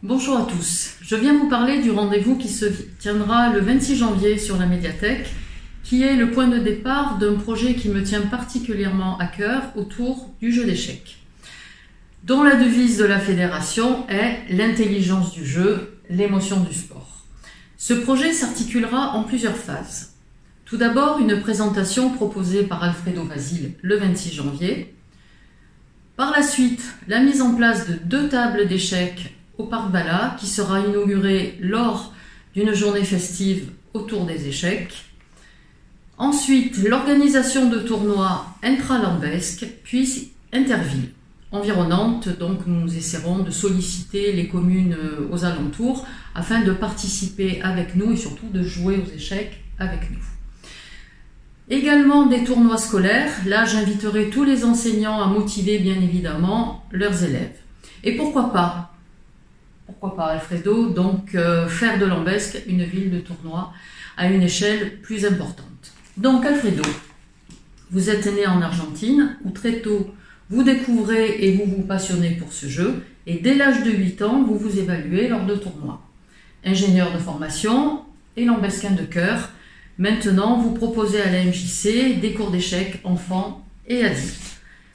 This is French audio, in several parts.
Bonjour à tous, je viens vous parler du rendez-vous qui se tiendra le 26 janvier sur la médiathèque, qui est le point de départ d'un projet qui me tient particulièrement à cœur autour du jeu d'échecs, dont la devise de la fédération est l'intelligence du jeu, l'émotion du sport. Ce projet s'articulera en plusieurs phases. Tout d'abord, une présentation proposée par Alfredo Vasile le 26 janvier. Par la suite, la mise en place de 2 tables d'échecs au Parc Bala, qui sera inaugurée lors d'une journée festive autour des échecs. Ensuite, l'organisation de tournois intra-lambesques, puis intervilles environnantes. Donc nous essaierons de solliciter les communes aux alentours afin de participer avec nous et surtout de jouer aux échecs avec nous. Également des tournois scolaires. Là, j'inviterai tous les enseignants à motiver bien évidemment leurs élèves. Et pourquoi pas Alfredo, donc faire de Lambesc une ville de tournoi à une échelle plus importante. Donc Alfredo, vous êtes né en Argentine, où très tôt vous découvrez et vous vous passionnez pour ce jeu, et dès l'âge de 8 ans, vous vous évaluez lors de tournois. Ingénieur de formation et lambesquin de cœur, maintenant vous proposez à la MJC des cours d'échecs enfants et adultes.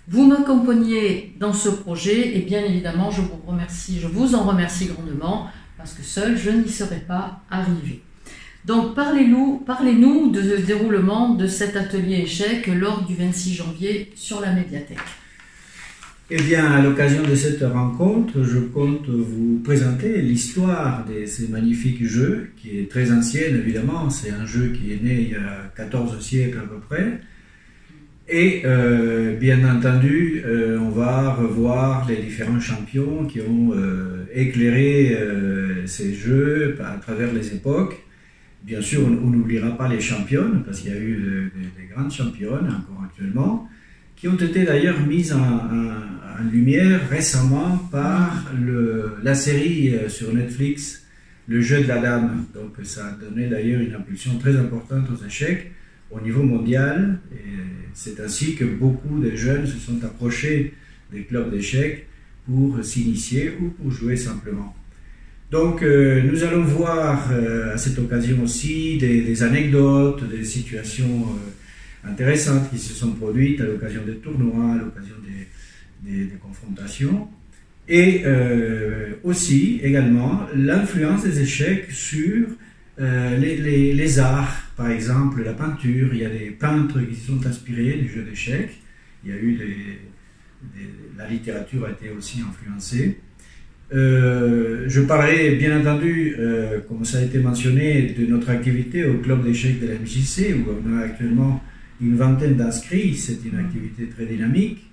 Vous m'accompagnez dans ce projet et bien évidemment je vous en remercie grandement parce que seul je n'y serais pas arrivé. Donc parlez-nous du déroulement de cet atelier échec lors du 26 janvier sur la médiathèque. Eh bien, à l'occasion de cette rencontre, je compte vous présenter l'histoire de ces magnifiques jeux, qui est très ancienne évidemment. C'est un jeu qui est né il y a 14 siècles à peu près. Et bien entendu, on va revoir les différents champions qui ont éclairé ces jeux à travers les époques. Bien sûr, on n'oubliera pas les championnes, parce qu'il y a eu des grandes championnes encore actuellement, qui ont été d'ailleurs mises en lumière récemment par la série sur Netflix, Le jeu de la dame. Donc ça a donné d'ailleurs une impulsion très importante aux échecs au niveau mondial, et c'est ainsi que beaucoup de jeunes se sont approchés des clubs d'échecs pour s'initier ou pour jouer simplement. Donc nous allons voir à cette occasion aussi des anecdotes, des situations intéressantes qui se sont produites à l'occasion des tournois, à l'occasion des confrontations, et aussi également l'influence des échecs sur les arts. Par exemple, la peinture, il y a des peintres qui se sont inspirés du jeu d'échecs. Il y a eu la littérature a été aussi influencée. Je parlerai bien entendu, comme ça a été mentionné, de notre activité au club d'échecs de la MJC, où on a actuellement une vingtaine d'inscrits. C'est une activité très dynamique,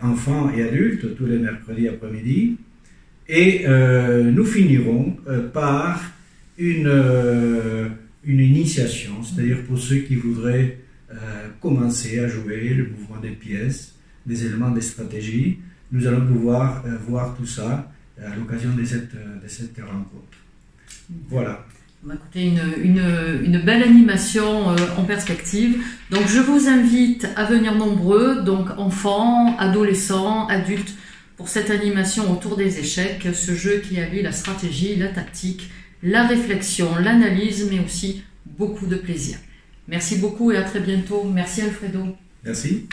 enfants et adultes, tous les mercredis après-midi. Et nous finirons par une initiation, c'est-à-dire pour ceux qui voudraient commencer à jouer le mouvement des pièces, des éléments des stratégies. Nous allons pouvoir voir tout ça à l'occasion de cette rencontre. Voilà. Écoutez, une belle animation en perspective. Donc je vous invite à venir nombreux, donc enfants, adolescents, adultes, pour cette animation autour des échecs, ce jeu qui allie la stratégie, la tactique, la réflexion, l'analyse, mais aussi beaucoup de plaisir. Merci beaucoup et à très bientôt. Merci Alfredo. Merci.